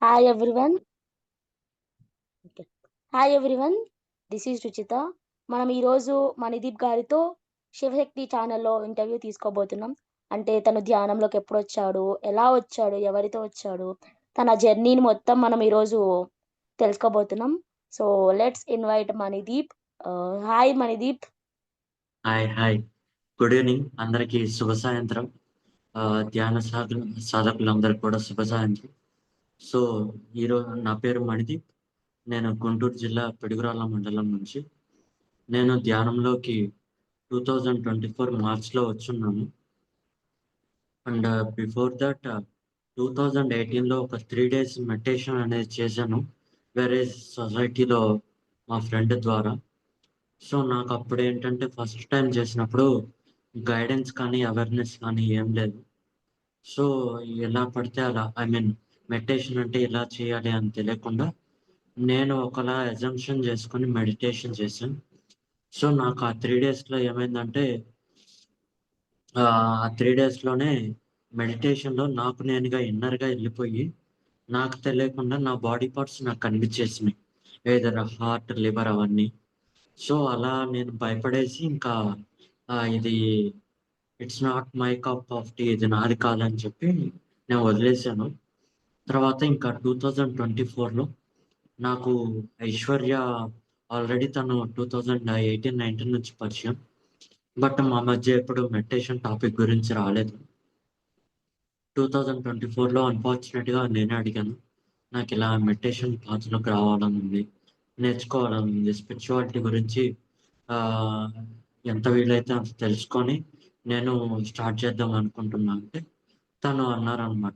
Hi everyone. Okay. Hi everyone. This is Ruchitha. మనం ఈరోజు మణిదీప్ గారితో శివశక్తి ఛానల్‌లో ఇంటర్వ్యూ తీసుకోబోతున్నాం. అంటే తను ధ్యానంలోకి ఎప్పుడొచ్చాడు? ఎలా వచ్చాడు? ఎవరితో వచ్చాడు? తన జర్నీని మొత్తం మనం ఈరోజు తెలుసుకోబోతున్నాం. So, let's invite Manideep. Hi Manideep. Hi hi good evening అందరికీ శుభ సాయంత్రం. ధ్యాన సాధకులందరికీ కూడా శుభ సాయంత్రం. సో ఈరోజు నా పేరు మణిదీప్. నేను గుంటూరు జిల్లా పిడుగురాళ్ళ మండలం నుంచి. నేను ధ్యానంలోకి 2024 మార్చ్లో వచ్చున్నాను. అండ్ బిఫోర్ దట్ 2018లో ఒక 3 days మెడిటేషన్ అనేది చేశాను వేరే సొసైటీలో మా ఫ్రెండ్ ద్వారా. సో నాకు అప్పుడు ఏంటంటే ఫస్ట్ టైం చేసినప్పుడు గైడెన్స్ కానీ అవేర్నెస్ కానీ ఏం లేదు. సో ఎలా పడితే అలా మెడిటేషన్ అంటే ఎలా చేయాలి అని తెలియకుండా నేను ఒకలా అజంప్షన్ చేసుకొని మెడిటేషన్ చేశాను. సో నాకు ఆ 3 daysలో ఏమైందంటే ఆ 3 daysలోనే మెడిటేషన్లో నాకు నేనుగా ఇన్నర్గా వెళ్ళిపోయి నాకు తెలియకుండా నా బాడీ పార్ట్స్ నాకు కనిపించేసినాయి. ఏదైనా హార్ట్ లివర్ అవన్నీ. సో అలా నేను భయపడేసి ఇంకా ఇది it's not my cup of tea, ఇది నాది కాదని చెప్పి నేను వదిలేసాను. తర్వాత ఇంకా 2024లో నాకు ఐశ్వర్య ఆల్రెడీ తను 2018-19 నుంచి పరిచయం. బట్ మా మధ్య ఎప్పుడు మెడిటేషన్ టాపిక్ గురించి రాలేదు. 2024లో అన్ఫార్చునేట్‌గా నేనే అడిగాను. నాకిలా మెడిటేషన్ పాత్‌లోకి రావాలని ఉంది. నేర్చుకోవాలని ఉంది. స్పిరిచువాలిటీ గురించి ఆహ్, ఎంత వీలైతే అంత తెలుసుకొని నేను స్టార్ట్ చేద్దాం అనుకుంటున్నా అంటే తను అన్నారనమాట.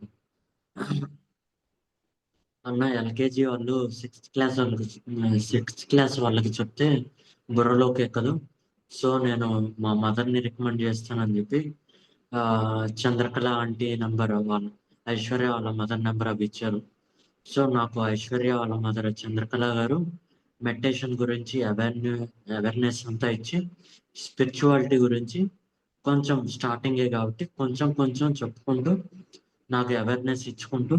అన్న ఎల్‌కేజీ వాళ్ళు సిక్స్త్ క్లాస్ వాళ్ళకి చెప్తే బుర్రలోకి ఎక్కదు. సో, నేను మా మదర్‌ని రికమెండ్ చేస్తానని చెప్పి చంద్రకళ ఆంటీ నంబర్ ఐశ్వర్య వాళ్ళ మదర్ నంబర్ అవి ఇచ్చారు. సో, నాకు ఐశ్వర్య వాళ్ళ మదర్ చంద్రకళ గారు మెడిటేషన్ గురించి అవేర్‌నెస్ అంతా ఇచ్చి, స్పిరిచువాలిటీ గురించి కొంచెం స్టార్టింగే కాబట్టి కొంచెం కొంచెం చెప్పుకుంటూ, నాకు అవేర్‌నెస్ ఇచ్చుకుంటూ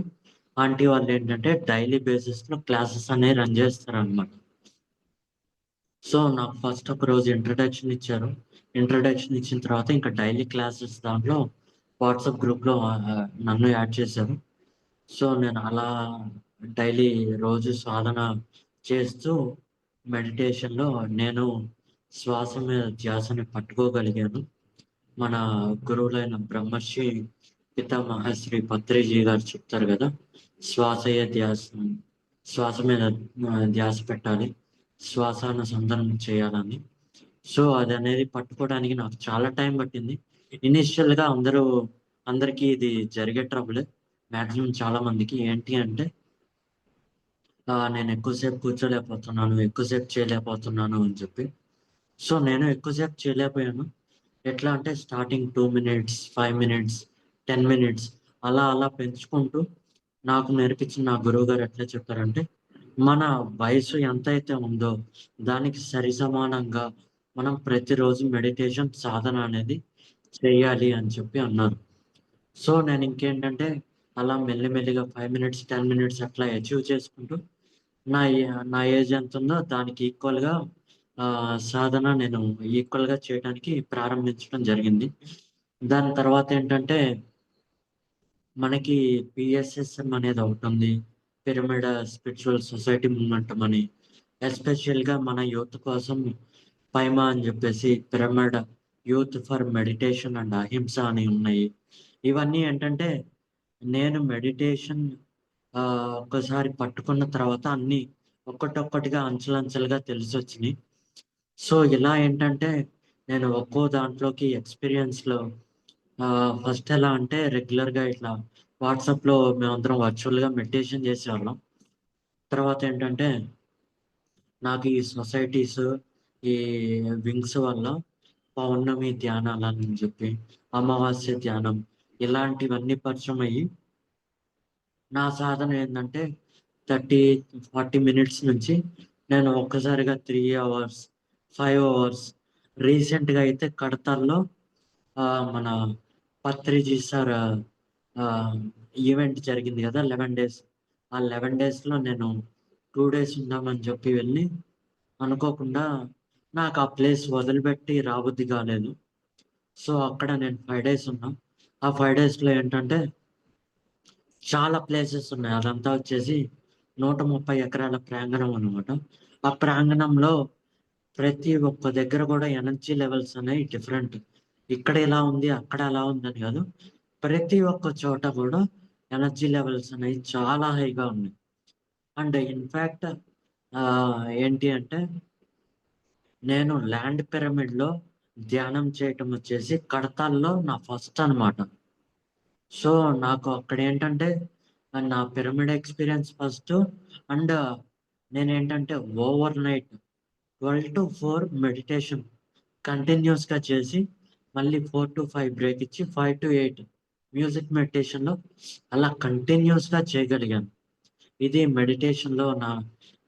ఆంటీ వాళ్ళేంటంటే డైలీ బేసిస్‌లో క్లాసెస్ అనేవి రన్ చేస్తారనమాట. సో, నాకు ఫస్ట్ ఒక రోజు ఇంట్రడక్షన్ ఇచ్చారు. ఇంట్రడక్షన్ ఇచ్చిన తర్వాత ఇంకా డైలీ క్లాసెస్ దాంట్లో వాట్సాప్ గ్రూప్‌లో నన్ను యాడ్ చేశారు. సో, నేను అలా డైలీ రోజు సాధన చేస్తూ మెడిటేషన్‌లో నేను శ్వాస మీద ధ్యాసని పట్టుకోగలిగాను. మన గురువులైన బ్రహ్మర్షి పితామహశ్రీ పత్రిజీ గారు చెప్తారు గదా! శ్వాసయే ధ్యాస, శ్వాస మీద ధ్యాస పెట్టాలి. శ్వాసానుసంధానం చేయాలని. సో, అదనేది పట్టుకోవడానికి నాకు చాలా టైం పట్టింది. ఇనీషియల్‌గా అందరికీ ఇది జరిగే ట్రబులే. మాక్సిమం చాలా మందికి. ఏంటి అంటే నేను ఎక్కువ సేపు కూర్చోలేకపోతున్నాను, ఎక్కువ సేపు చేయలేకపోతున్నాను అని చెప్పి. సో, నేను ఎక్కువ సేపు చేయలేకపోయాను. ఎట్లా అంటే స్టార్టింగ్ 2 మినిట్స్, 5 మినిట్స్, 10 మినిట్స్ అలా అలా పెంచుకుంటూ నాకు నేర్పించిన నా గురువుగారు ఎట్లా చెప్పారంటే, మన వయసు ఎంతైతే ఉందో దానికి సరిసమానంగా మనం ప్రతిరోజు మెడిటేషన్ సాధన అనేది చేయాలి అని చెప్పి అన్నారు. సో, నేను ఇంకేంటంటే అలా మెల్లిమెల్లిగా 5 మినిట్స్, 10 మినిట్స్ అట్లా అచీవ్ చేసుకుంటూ నా ఏ నా ఏజ్ ఎంతుందో దానికి ఈక్వల్‌గా సాధన నేను ఈక్వల్‌గా చేయడానికి ప్రారంభించడం జరిగింది. దాని తర్వాతేంటంటే, మనకి పీఎస్ఎస్ఎం అనేది ఒకటుంది. పిరమిడ్ స్పిరిచువల్ సొసైటీ మూవ్‌మెంటం అని. ఎస్పెషల్‌గా మన యూత్ కోసం పైమా అని జెప్పేసి pyramid youth for meditation and అహింస అని ఉన్నాయి. ఇవన్నీ ఏంటంటే, నేను మెడిటేషన్ ఒక్కసారి పట్టుకున్న తర్వాత అన్నీ ఒక్కటొక్కటిగా అంచెలంచెలుగా తెలిసొచ్చినియి. సో, ఇలా ఏంటంటే నేను ఒక్కో దాంట్లోకి ఎక్స్‌పీరియన్స్‌లో ఫస్ట్ ఎలా అంటే రెగ్యులర్‌గా ఇట్లా వాట్సాప్‌లో మేమందరం వర్చువల్‌గా మెడిటేషన్ చేసేవాళ్ళం. తర్వాతేంటంటే నాకు ఈ సొసైటీస్, ఈ వింగ్స్ వల్ల పౌర్ణమి ధ్యానాలని చెప్పి, అమావాస్య ధ్యానం ఇలాంటివన్నీ పరిచయమయ్యి నా సాధన ఏందంటే 30, 40 మినిట్స్ నుంచి నేను ఒక్కసారిగా 3 అవర్స్, 5 అవర్స్ రీసెంట్‌గా అయితే కడతాల్లో మన పత్రిజీ సార్ ఆహ్, ఈవెంట్ జరిగింది గదా! 11 డేస్. ఆ 11 డేస్‌లో నేను 2 డేస్ ఉందామని చెప్పి వెళ్ళి, అనుకోకుండా నాకు ఆ ప్లేస్ వదిలిపెట్టి రాబుద్ది కాలేదు. సో, అక్కడ నేను 5 డేస్ ఉన్నా. ఆ 5 డేస్‌లో ఏంటంటే చాలా ప్లేసెస్ ఉన్నాయి. అదంతా వచ్చేసి 130 ఎకరాల ప్రాంగణం అనమాట. ఆ ప్రాంగణంలో ప్రతి ఒక్క దగ్గర కూడా ఎనర్జీ లెవెల్స్ అనేవి డిఫరెంట్. ఇక్కడ ఇలా ఉంది, అక్కడ అలా ఉందని కాదు. ప్రతి ఒక్క చోట కూడా ఎనర్జీ లెవెల్స్ అనేవి చాలా హైగా ఉన్నాయి. అండ్ ఇన్‌ఫాక్ట్ ఏంటి అంటే నేను ల్యాండ్ పిరమిడ్‌లో ధ్యానం చేయటం వచ్చేసి కడతాల్లో నా ఫస్ట్ అనమాట. సో, నాకు అక్కడేంటంటే నా పిరమిడ్ ఎక్స్‌పీరియన్స్ ఫస్టు. అండ్ నేనేంటంటే ఓవర్‌నైట్ 12-4 మెడిటేషన్ కంటిన్యూయస్‌గా చేసి, మళ్ళీ 4-5 బ్రేక్ ఇచ్చి 5-8 మ్యూజిక్ మెడిటేషన్‌లో అలా కంటిన్యూయస్‌గా చేయగలిగాను. ఇది మెడిటేషన్‌లో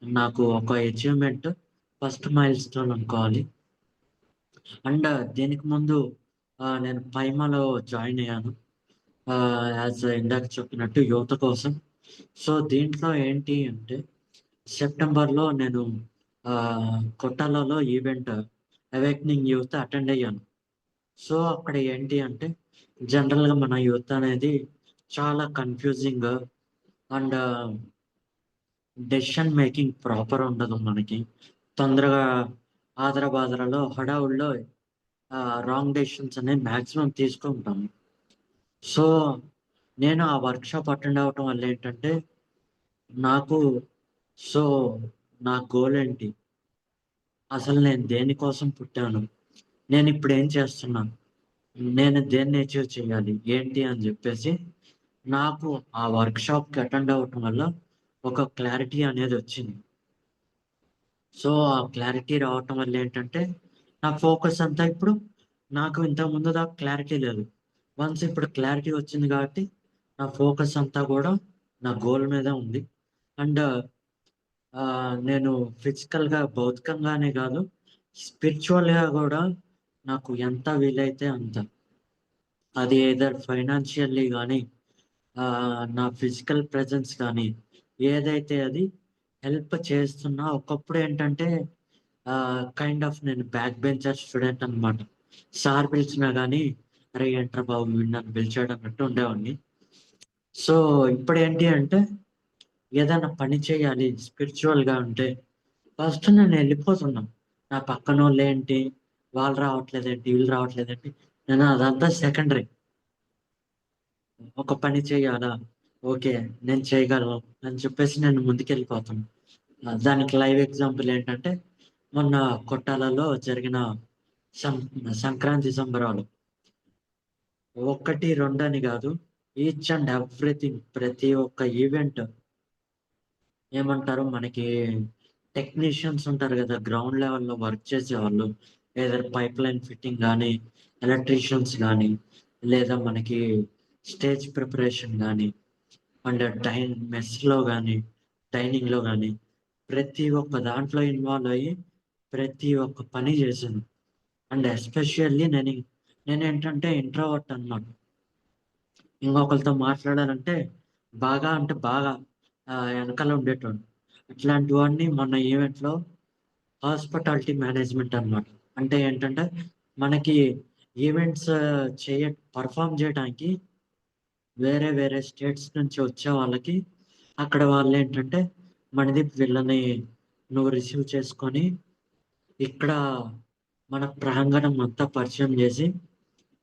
నాకు ఒక అచీవ్‌మెంట్. ఫస్ట్ మైల్‌స్టోన్ అనుకోవాలి. అండ్ దీనికి ముందు నేను పైమాలో జాయిన్ అయ్యాను. యాజ్ ఇందాక చెప్పినట్టు యువత కోసం. సో, దీంట్లో ఏంటి అంటే సెప్టెంబర్‌లో నేను కొట్టాలలో ఈవెంట్ అవేకెనింగ్ యూత్ అటెండ్ అయ్యాను. సో, అక్కడ ఏంటి అంటే జనరల్‌గా మన యూత్ అనేది చాలా confusing and decision making proper ఉండదు మనకి. తొందరగా ఆదరబాదరలో హడావుడిలో రాంగ్ డెసిషన్స్ అనేవి మాక్సిమం తీసుకుంటాము. సో, నేను ఆ వర్క్‌షాప్ అటెండ్ అవ్వటం వల్ల ఏంటంటే నాకు సో, నా గోల్ ఏంటి? అసలు నేను దేనికోసం పుట్టాను? నేనిప్పుడేం చేస్తున్నాను? నేను దేన్ని అచీవ్ చేయాలి? ఏంటి అని జెప్పేసి నాకు ఆ వర్క్‌షాప్‌కి అటెండ్ అవ్వటం వల్ల ఒక క్లారిటీ అనేదొచ్చింది. సో, ఆ క్లారిటీ రావటం వల్ల ఏంటంటే నా ఫోకస్ అంతా ఇప్పుడు నాకు ఇంతకుముందు దాకా క్లారిటీ లేదు. వన్స్ ఇప్పుడు క్లారిటీ వచ్చింది కాబట్టి నా ఫోకస్ అంతా గూడా నా గోల్ మీదే ఉంది. అండ్ నేను ఫిజికల్‌గా, భౌతికంగానే గాదు, స్పిరిచువల్‌గా గూడా నాకు ఎంత వీలైతే అంత. అది ఎయిదర్ ఫైనాన్షియల్లీ గానీ, నా ఫిజికల్ ప్రెజెన్స్ గానీ, ఏదైతే అది హెల్ప్ చేస్తున్నా ఒకప్పుడేంటంటే కైండ్ ఆఫ్ నేను బ్యాక్ బెంచర్ స్టూడెంట్ అనమాట. సార్ పిలిచినా గానీ, "అరేయ్! ఏంట్రా బాబు వీడు నన్ను పిలిచాడు" అన్నట్టు ఉండేవాడిని. సో, ఇప్పుడేంటి అంటే ఏదైనా పని చేయాలి స్పిరిచువల్‌గా అంటే ఫస్ట్ నేనెళ్ళిపోతున్నా. నా పక్కనోళ్ళేంటి, వాళ్ళు రావట్లేదేంటి, వీళ్ళు రావట్లేదేంటి, నేను అదంతా సెకండరీ. ఒక పని చేయాలా? ఓకే. నేను చేయగలను అని చెప్పేసి నేను ముందుకెళ్ళిపోతాను. దానికి లైవ్ ఎగ్జాంపుల్ ఏంటంటే, మొన్న కొట్టాలలో జరిగిన సం సంక్రాంతి సంబరాలు. 1, 2 అని గాదు. ఈచ్ అండ్ ఎవ్రీథింగ్ ప్రతి ఒక్క ఈవెంట్ ఏమంటారు మనకి టెక్నీషియన్స్ ఉంటారు గదా! గ్రౌండ్ లెవెల్‌లో వర్క్ చేసేవాళ్ళు. ఎయిదర్ పైప్‌లైన్ ఫిట్టింగ్ గానీ, ఎలక్ట్రీషియన్స్ గానీ, లేదా మనకి స్టేజ్ ప్రిపరేషన్ గానీ, అండ్ మెస్‌లో గానీ, డైనింగ్‌లో గానీ, ప్రతి ఒక్క దాంట్లో ఇన్వాల్వ్ అయ్యి, ప్రతి ఒక్క పని జేశాను. అండ్ ఎస్పెషల్లీ నేనేంటంటే ఇంట్రోవర్ట్ అనమాట. ఇంకొకళ్ళతో మాట్లాడాలంటే బాగా అంటే బాగా ఎనకాల ఉండేటోడిని. అట్లాంటి వాడిని మొన్న ఈవెంట్‌లో హాస్పిటాలిటీ మేనేజ్‌మెంట్ అనమాట. అంటే ఏంటంటే, మనకి ఈవెంట్స్ పెర్ఫార్మ్ జేయడానికి వేరే వేరే స్టేట్స్ నుంచి వచ్చే వాళ్ళకి, అక్కడ వాళ్ళేంటంటే, మణిదీప్ వీళ్ళని నువ్వు రిసీవ్ చేసుకొని, ఇక్కడ మన ప్రాంగణం అంతా పరిచయం జేసి,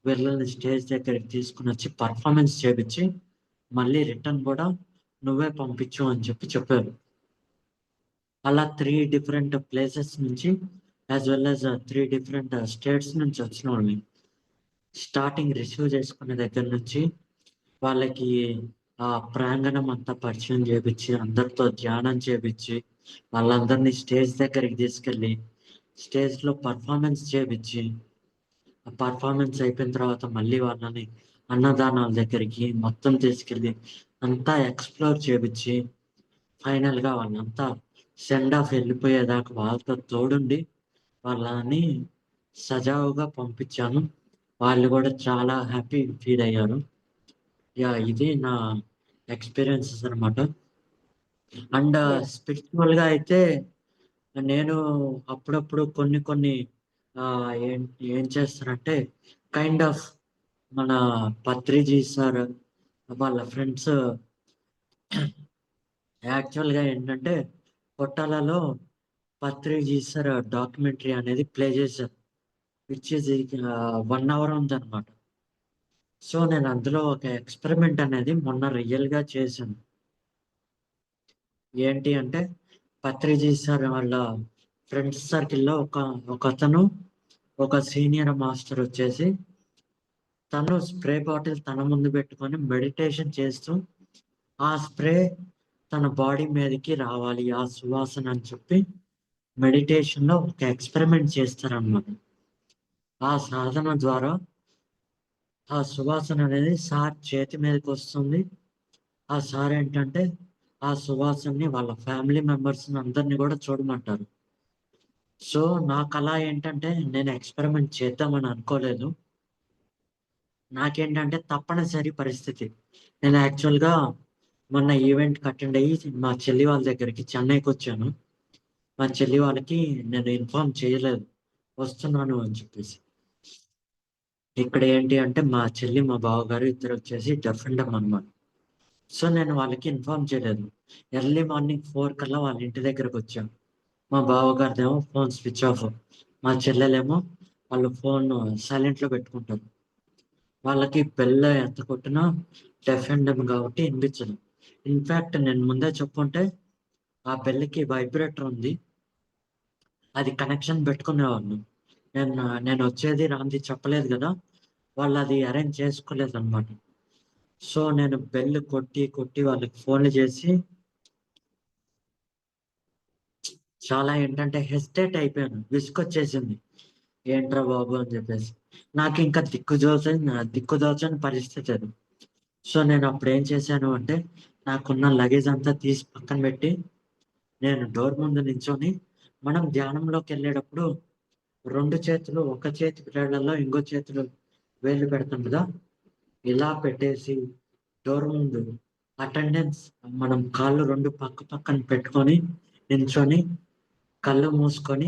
వీళ్ళని స్టేజ్ దగ్గరికి తీసుకొనొచ్చి పెర్ఫార్మన్స్ చేపిచ్చి, మళ్ళీ రిటర్న్ గూడా నువ్వే పంపించు అని చెప్పారు. అలా 3 డిఫరెంట్ ప్లేసెస్ నుంచి as well as 3 different states నుంచి వచ్చినోళ్ళని. స్టార్టింగ్ రిసీవ్ చేసుకునే దగ్గర నుంచి వాళ్ళకి ఆ ప్రాంగణం అంతా పరిచయం చేపిచ్చి, అందరితో ధ్యానం చేపిచ్చి, వాళ్ళందరినీ స్టేజ్ దగ్గరికి తీసుకెళ్ళి, స్టేజ్‌లో పెర్ఫార్మన్స్ చేపిచ్చి, ఆ పెర్ఫార్మన్స్ అయిపోయిన తర్వాత మళ్ళీ వాళ్ళని అన్నదానాల దగ్గరికి మొత్తం తీసుకెళ్ళి, అంతా ఎక్స్‌ప్లోర్ చేపిచ్చి, ఫైనల్‌గా వాళ్ళంతా సెండ్ ఆఫ్ ఎళ్ళిపోయేదాకా వాళ్ళతో తోడుండి, వాళ్ళని సజావుగా పంపించాను. వాళ్ళు గూడా చాలా హ్యాపీ ఫీల్ అయ్యారు. యాహ్! ఇది నా ఎక్స్‌పీరియన్సెస్ అనమాట. And yes. స్పిరిచువల్‌గా అయితే నేను అప్పుడప్పుడు కొన్ని కొన్ని ఏం ఏం చేస్తానంటే కైండ్ ఆఫ్ మన పత్రిజీ సార్ వాళ్ళ ఫ్రెండ్స్ యాక్చువల్‌గా ఏంటంటే కొట్టాలలో పత్రిజీ సార్ డాక్యుమెంటరీ అనేది ప్లే చేశారు. విచ్ ఈస్ 1 అవర్ ఉందన్నమాట. సో, నేను అందులో ఒక ఎక్స్‌పెరిమెంట్ అనేది మొన్న రియల్‌గా చేశాను. ఏంటి అంటే పత్రిజీ సార్ వాళ్ళ ఫ్రెండ్స్ సర్కిల్‌లో ఒకతను ఒక సీనియర్ మాస్టర్ వచ్చేసి తను స్ప్రే బాటిల్ తన ముందు పెట్టుకొని మెడిటేషన్ చేస్తూ ఆ స్ప్రే తన బాడీ మీదకి రావాలి. ఆ సువాసన అని చెప్పి మెడిటేషన్‌లో ఒక ఎక్స్‌పెరిమెంట్ చేస్తారనమాట. ఆ సాధన ద్వారా ఆ సువాసన అనేది సార్ చేతి మీదకొస్తుంది. ఆ సార్ ఏంటంటే ఆ సువాసనని వాళ్ళ ఫ్యామిలీ మెంబర్స్‌ని అందరిని గూడా చూడమంటారు. సో, నాకలా ఏంటంటే నేను ఎక్స్‌పెరిమెంట్ చేద్దామని అనుకోలేదు. నాకేంటంటే తప్పనిసరి పరిస్థితి. నేను యాక్చువల్‌గా మొన్న ఈవెంట్‌కి అటెండ్ అయ్యి మా చెల్లి వాళ్ళ దగ్గరికి చెన్నైకొచ్చాను. మా చెల్లి వాళ్ళకి నేను ఇన్ఫార్మ్ చేయలేదు. వస్తున్నాను అని చెప్పేసి. ఇక్కడ ఏంటి అంటే మా చెల్లి, మా బావగారు ఇద్దరొచ్చేసి డెఫ్ అండ్ డమ్ అనమాట. సో, నేను వాళ్ళకి ఇన్ఫార్మ్ చేయలేదు. ఎర్లీ మార్నింగ్ 4 కల్లా వాళ్ళ ఇంటి దగ్గరకొచ్చాను. మా బావగారిదేమో ఫోన్ స్విచ్ ఆఫ్. మా చెల్లెలేమో వాళ్ళు ఫోను సైలెంట్‌లో పెట్టుకుంటారు. వాళ్ళకి బెల్ ఎంత కొట్టినా డెఫ్ అండ్ డమ్ కాబట్టి ఇనిపించదు. ఇన్‌ఫాక్ట్ నేను ముందే చెప్పుంటే ఆ బెల్‌కి వైబ్రేటర్ ఉంది. అది కనెక్షన్ పెట్టుకునేవాళ్ళు. నేనొచ్చేది, రానిది చెప్పలేదు గదా! వాళ్ళది అరేంజ్ చేసుకోలేదనమాట. సో, నేను బెల్ కొట్టి, కొట్టి వాళ్ళకి ఫోన్‌లు చేసి చాలా ఏంటంటే హెసిటేట్ అయిపోయాను. విసుగొచ్చేసింది. ఏంట్రా బాబు అని జెప్పేసి. నాకింకా దిక్కుతోచని పరిస్థితి అది. సో, నేనప్పుడేం చేశాను అంటే, నాకున్న లగేజ్ అంతా తీసి పక్కన బెట్టి, నేను డోర్ ముందు నించొని, మనం ధ్యానంలోకెళ్ళేటప్పుడు 2 చేతులు ఒక చేతి వేళ్ళలో ఇంకో చేతిలో వేళ్ళు పెడతాం గదా! ఇలా పెట్టేసి డోర్ ముందు అటెండెన్స్ మనం కాళ్ళు 2 పక్క పక్కన పెట్టుకొని, నించొని, కళ్ళు మూసుకొని,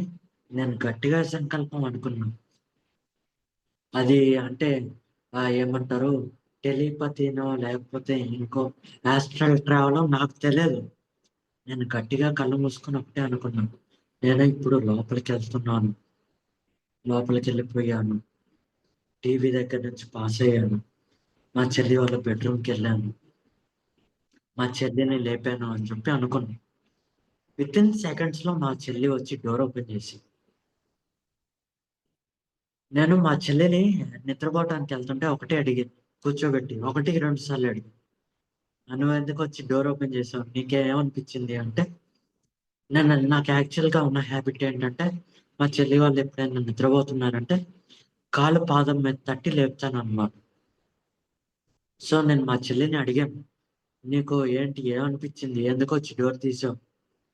నేను గట్టిగా సంకల్పం అనుకున్నా. అది అంటే ఏమంటారు టెలిపతినో లేకపోతే ఇంకో యాస్ట్రల్ ట్రావెలో నాకు తెలీదు. నేను గట్టిగా కళ్ళు మూసుకొని ఒకటే అనుకున్నాను. నేను ఇప్పుడు లోపలికెళ్తున్నాను. లోపలికెళ్ళిపోయాను. టీవీ దగ్గర నుంచి పాసయ్యాను. మా చెల్లి వాళ్ళ బెడ్‌రూమ్‌కెళ్ళాను. మా చెల్లిని లేపాను అని చెప్పి అనుకున్నా. వితిన్ సెకండ్స్‌లో మా చెల్లి వచ్చి డోర్ ఓపెన్ చేసింది. నేను మా చెల్లిని నిద్రపోవటానికెళ్తుంటే ఒకటే అడిగింది. కూర్చోబెట్టి. 1, 2 సార్లు అడిగింది. "నువ్వెందుకొచ్చి డోర్ ఓపెన్ చేసావు? నీకేమనిపించింది?" అంటే నాకు యాక్చువల్‌గా ఉన్న హాబిట్ ఏంటంటే, మా చెల్లి వాళ్ళు ఎప్పుడైనా నిద్రపోతున్నారంటే, కాలు పాదం మీద తట్టి లేపుతాననమాట. సో, నేను మా చెల్లిని అడిగాను. "నీకు ఏంటి ఏమనిపించింది? ఎందుకొచ్చి డోర్ తీసావు?"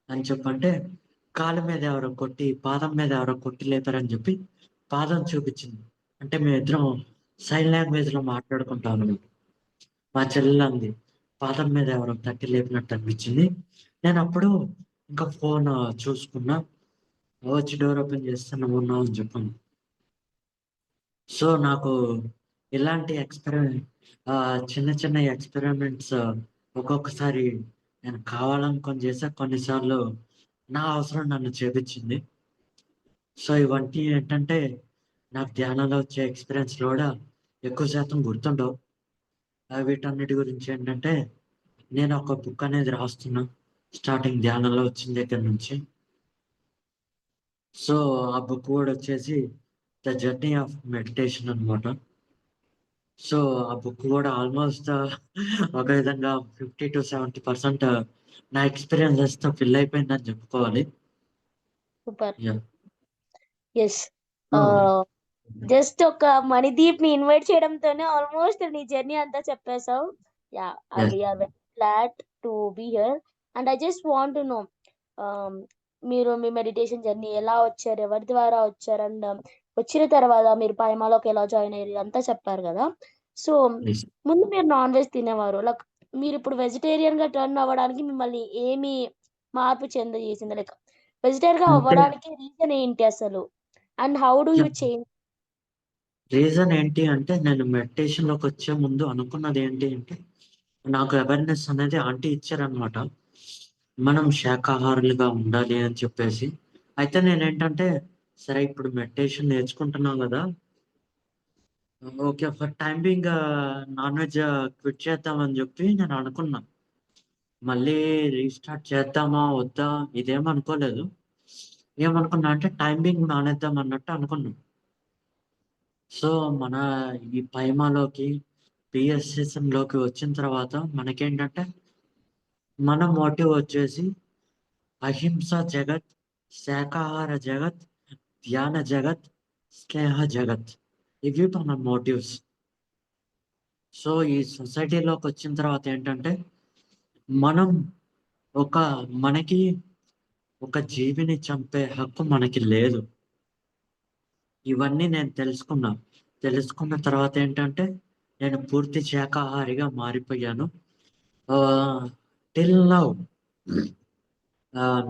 అని చెప్పంటే, కాలు మీద ఎవరో కొట్టి, పాదం మీద ఎవరో కొట్టి లేపారని చెప్పి పాదం చూపించింది. అంటే మేమిద్దరం సైన్ లాంగ్వేజ్‌లో మాట్లాడుకుంటామనమాట. మా చెల్లెలంది, "పాదం మీద ఎవరో తట్టి లేపినట్టు అనిపించింది." నేనప్పుడు ఇంకా ఫోను చూసుకున్నా. వచ్చి డోర్ ఓపెన్ చేస్తే నువ్వున్నావు అని చెప్పాను. సో, నాకు ఇలాంటి చిన్న చిన్న ఎక్స్‌పెరిమెంట్స్ ఒక్కొక్కసారి నేను కావాలనుకోని చేశా. కొన్నిసార్లు నా అవసరం నన్ను చేపిచ్చింది. సో, ఇవన్నీ ఏంటంటే నాకు ధ్యానంలో వచ్చే ఎక్స్‌పీరియన్స్‌లు గూడా ఎక్కువ శాతం గుర్తుండవు. వీటన్నిటి గురించి ఏంటంటే నేను ఒక బుక్ అనేది రాస్తున్నా. స్టార్టింగ్ ధ్యానంలో వచ్చిన దగ్గర నుంచి. సో, ఆ బుక్ గూడా వచ్చేసి 'ద జర్నీ ఆఫ్ మెడిటేషన్' అనమాట. సో, ఆ బుక్ గూడా ఆల్‌మోస్ట్ ఒక విధంగా 50-70% నా ఎక్స్‌పీరియన్సెస్‌తో ఫిల్ అయిపోయిందని చెప్పుకోవాలి. Super. Yeah! Yes. So ah, just ఒక మణిదీప్‌ని ఇన్వైట్ చేయడంతోనే ఆల్‌మోస్ట్ నీ జర్నీ అంతా చెప్పేసావు. Yeah! Yes. We are very glad to be here. And I just want to know ah, మీరు మీ మెడిటేషన్ జర్నీ ఎలా వచ్చారు? ఎవరి ద్వారా వచ్చారు? అండ్ వచ్చిన తర్వాత మీరు పైమాలోకి ఎలా జాయిన్ అయ్యారు? ఇదంతా చెప్పారు గదా! So, yes. ముందు మీరు నాన్ వెజ్ తినేవారు. లైక్ మీరిప్పుడు వెజిటేరియన్‌గా టర్న్ అవ్వడానికి మిమ్మల్ని ఏమి మార్పు చెందజేసింది? లైక్ వెజిటేరియన్‌గా అంటే అవ్వడానికి రీజన్ ఏంటి అసలు? And how do you change? Reason ఏంటి అంటే నేను మెడిటేషన్‌లోకొచ్చే ముందు అనుకున్నది ఏంటి అంటే, నాకు అవేర్‌నెస్ అనేది ఆంటీ ఇచ్చారనమాట. మనం శాకాహారులుగా ఉండాలి అని చెప్పేసి. అయితే నేనేంటంటే, సరే ఇప్పుడు మెడిటేషన్ నేర్చుకుంటున్నాం గదా! Okay. For time being non veg quit చేద్దామని జెప్పి నేననుకున్నా. మళ్ళీ రీస్టార్ట్ చేద్దామా? వద్దా? ఇదేం అనుకోలేదు. ఏమనుకున్నా అంటే టైమ్ బీయింగ్ మానేద్దాం అన్నట్టు అనుకున్నా. సో, మన ఈ పైమాలోకి, పిఎస్‌సిస్‌లోకి వచ్చిన తర్వాత మనకేంటంటే, మన మోటివ్ వచ్చేసి అహింస జగత్, శాకాహార జగత్, ధ్యాన జగత్, స్నేహ జగత్. ఇవి మన మోటివ్స్. సో, ఈ సొసైటీలోకొచ్చిన తర్వాత ఏంటంటే, మనం ఒక మనకి ఒక జీవిని చంపే హక్కు మనకి లేదు. ఇవన్నీ నేను తెలుసుకున్నా. తెలుసుకున్న తర్వాతేంటంటే, నేను పూర్తి శాకాహారిగా మారిపోయాను. ఆహ్, టిల్ నౌ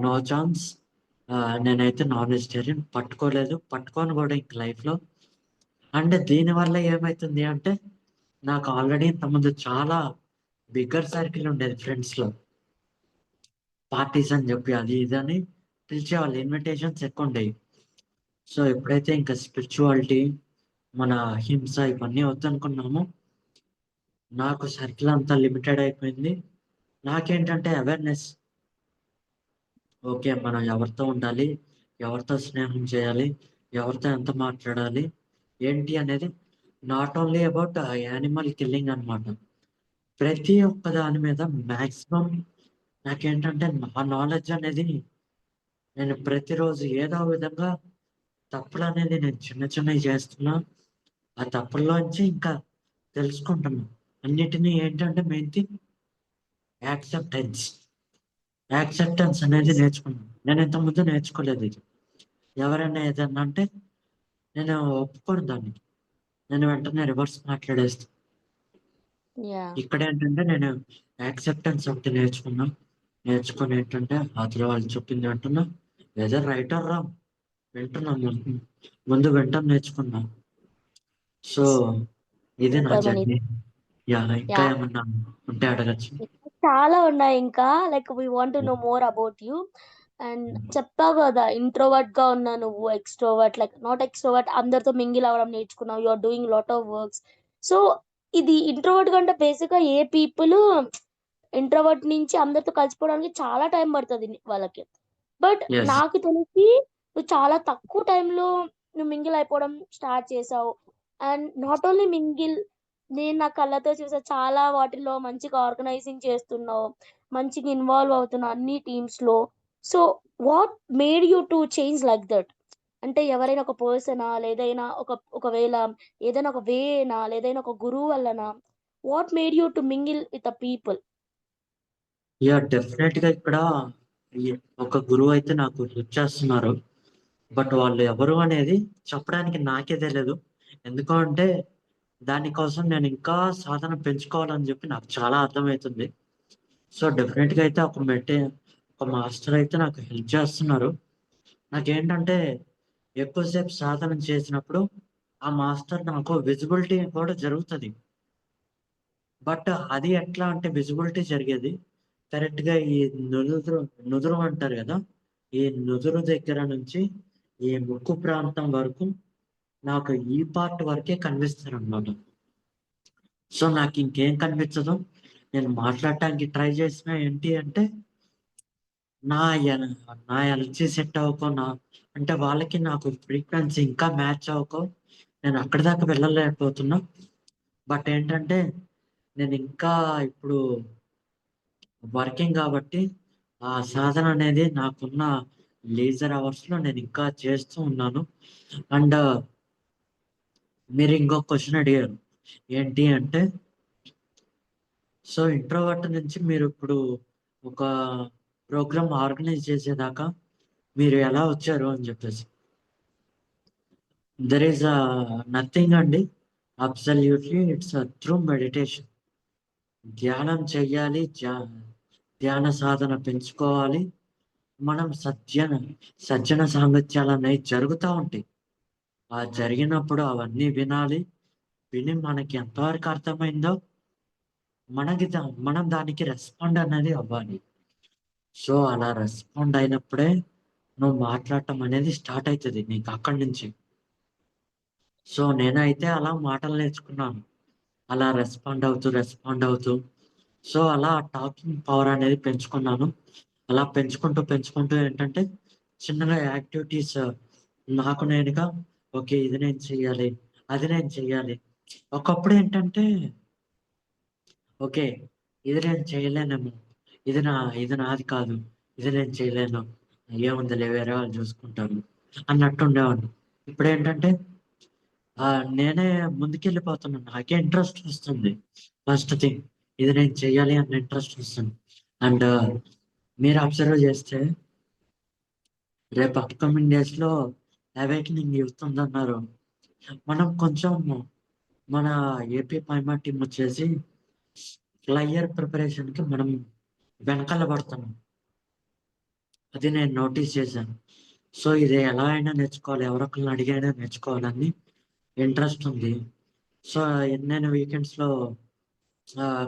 నో ఛాన్స్. నేనైతే నాన్ వెజిటేరియన్ పట్టుకోలేదు. పట్టుకోను గూడా ఇంక లైఫ్‌లో. అండ్ దీనివల్ల ఏమైతుంది అంటే, నాకు ఆల్రెడీ ఇంతకుముందు చాలా బిగ్గర్ సర్కిల్ ఉండేది ఫ్రెండ్స్‌లో. పార్టీస్ అని జెప్పి అది ఇది అని పిలిచేవాళ్ళు. ఇన్విటేషన్స్ ఎక్కువుండేయి. సో, ఎప్పుడైతే ఇంకా స్పిరిచువాలిటీ, మన అహింస ఇవన్నీ వద్దనుకున్నామో, నాకు సర్కిల్ అంతా లిమిటెడ్ అయిపోయింది. నాకేంటంటే అవేర్‌నెస్ ఓకే. మనం ఎవరితో ఉండాలి? ఎవరితో స్నేహం చేయాలి? ఎవరితో ఎంత మాట్లాడాలి? ఏంటి అనేది not only about animal killing అనమాట. ప్రతి ఒక్క దాని మీద మాక్సిమం నాకేంటంటే నా నాలెడ్జ్ అనేది నేను ప్రతిరోజు ఏదో ఒక విధంగా తప్పులనేది నేను చిన్న చిన్నయి చేస్తున్నా. ఆ తప్పుల్లోంచి ఇంకా తెలుసుకుంటున్నా. అన్నిటిని ఏంటంటే మెయిన్ థింగ్ యాక్సెప్టెన్స్. యాక్సెప్టెన్స్ అనేది నేర్చుకున్నాను. నేను ఇంతకుముందు నేర్చుకోలేదిది. ఎవరైనా ఏదన్నా అంటే నేను ఒప్పుకోను దాన్ని. నేను వెంటనే రివర్స్ మాట్లాడేస్తా. యాహ్! ఇక్కడేంటంటే నేను యాక్సెప్టెన్స్ ఒకటి నేర్చుకున్నా. నేర్చుకొని ఏంటంటే అవతల వాళ్ళు చెప్పింది వింటున్నా. వెదర్ రైట్ ఆర్ రాంగ్ వింటున్నా ముందు. ముందు వినటం నేర్చుకున్నా. సో, ఇది నా సూపర్ మనీ. జర్నీ. యాహ్! ఇంకా యాహ్! ఏమన్నా ఉంటే అడగచ్చు. చాలా ఉన్నాయి ఇంకా. Like we want to know more about you. And చెప్పావు గదా! ఇంట్రోవర్ట్‌గా ఉన్నా నువ్వు ఎక్స్‌ట్రోవర్ట్ లైక్ నాట్ ఎక్స్‌ట్రోవర్ట్ అందరితో మింగిల్ అవ్వడం నేర్చుకున్నావు. You are doing lot of works. So, ఇది ఇంట్రోవర్ట్ కంటే బేసిక్‌గా ఏ పీపుల్ ఇంట్రోవర్ట్ నుంచి అందరితో కలిసిపోవడానికి చాలా టైం పడతది వాళ్ళకి. But yes. నాకు తెలిసి నువ్వు చాలా తక్కువ టైంలో నువ్వు మింగిల్ అయిపోవడం స్టార్ట్ చేసావు. అండ్ నాట్ ఓన్లీ మింగిల్ నేను నా కళ్ళతో చూసా చాలా వాటిల్లో మంచిగా ఆర్గనైజింగ్ చేస్తున్నావు. మంచిగా ఇన్వాల్వ్ అవుతున్నావు అన్ని టీమ్స్‌లో. So, what made you to change like that? అంటే ఎవరైనా ఒక పర్సనా? లేదైనా ఒకవేళ ఏదైనా ఒక వేనా? లేదైనా ఒక గురువు వల్లనా? What made you to mingle with the people? Yeah! డెఫినెట్‌గా ఇక్కడ ఈ ఒక గురువయితే నాకు హెల్ప్ చేస్తున్నారు. బట్ వాళ్ళు ఎవరు అనేది చెప్పడానికి నాకే తెలీదు. ఎందుకు అంటే దానికోసం నేను ఇంకా సాధన పెంచుకోవాలని జెప్పి నాకు చాలా అర్థమైతుంది. సో, డెఫినెట్‌గా అయితే ఒక మాస్టర్ అయితే నాకు హెల్ప్ చేస్తున్నారు. నాకేంటంటే ఎక్కువ సేపు సాధన చేసినప్పుడు ఆ మాస్టర్ నాకు విజిబిలిటీ కూడా జరుగుతది. బట్ అది ఎట్లా అంటే విజిబిలిటీ జరిగేది కరెక్ట్‌గా ఈ నుదురు నుదురు అంటారు గదా! ఈ నుదురు దగ్గర నుంచి ఈ ముక్కు ప్రాంతం వరకు నాకు ఈ పార్ట్ వరకే కనిపిస్తారనమాట. సో, నాకింకేం కనిపించదు. నేను మాట్లాడటానికి ట్రై చేసినా ఏంటి అంటే, నా ఎన నా ఎనర్జీ సెట్ అవ్వకో అంటే వాళ్ళకి నాకు ఫ్రీక్వెన్సీ ఇంకా మ్యాచ్ అవ్వకో నేను అక్కడి దాకా వెళ్ళలేకపోతున్నా. బట్ ఏంటంటే, నేనింకా ఇప్పుడు వర్కింగ్ గాబట్టి, ఆ సాధన అనేది నాకున్న లీజర్ అవర్స్‌లో నేనింకా చేస్తూ ఉన్నాను. అండ్ మీరు ఇంకొక క్వెషన్ అడిగారు. ఏంటి అంటే, సో, ఇంట్రోవర్ట్ నుంచి మీరిప్పుడు ఒక ప్రోగ్రామ్ ఆర్గనైజ్ చేసేదాకా మీరు ఎలా వచ్చారు అని జెప్పేసి. దేర్ ఈస్ నథింగ్ అండి. Absolutely it's through meditation. ధ్యానం చెయ్యాలి. ధ్యాన సాధన పెంచుకోవాలి. మనం సజ్జన సాంగత్యాలనేవి జరుగుతా ఉంటాయి. ఆ జరిగినప్పుడు అవన్నీ వినాలి. విని మనకి ఎంతవరకు అర్థమైందో మనం దానికి రెస్పాండ్ అనేది అవ్వాలి. సో, అలా రెస్పాండ్ అయినప్పుడే నువ్వు మాట్లాడటం అనేది స్టార్ట్ అయితది నీకు అక్కడి నుంచి. సో, నేనైతే అలా మాటలు నేర్చుకున్నాను. అలా రెస్పాండ్ అవుతూ సో, అలా టాకింగ్ పవర్ అనేది పెంచుకున్నాను. అలా పెంచుకుంటూ ఏంటంటే చిన్నగా యాక్టివిటీస్ నాకు నేనుగా ఓకే. ఇది నేను చెయ్యాలి. అది నేను చెయ్యాలి. ఒకప్పుడేంటంటే ఓకే. ఇది నేను చేయలేనేమో. ఇది నా ఇది నాది కాదు. ఇది నేను చేయలేను. ఏముందిలే వేరే వాళ్ళు చూసుకుంటారు అన్నట్టు ఉండేవాడిని. ఇప్పుడేంటంటే నేనే ముందుకెళ్ళిపోతున్నాను. నాకే ఇంట్రెస్ట్ వస్తుంది. ఫస్ట్ థింగ్ ఇది నేను చెయ్యాలి అన్న ఇంట్రెస్ట్ వస్తుంది. అండ్ మీరు అబ్జర్వ్ చేస్తే రేపు అప్‌కమింగ్ డేస్‌లో అవేకెనింగ్ యూత్ ఉందన్నారు. మనం కొంచెం మన ఏపీ పైమా టీమ్ వచ్చేసి ఫ్లైయర్ ప్రిపరేషన్‌కి మనం వెనకాల పడుతున్నాం. అది నేను నోటీస్ చేశాను. సో, ఇది ఎలా అయినా నేర్చుకోవాలి. ఎవరొకళ్ళని అడిగైనా నేర్చుకోవాలని ఇంట్రెస్ట్ ఉంది. సో, నేను వీకెండ్స్‌లో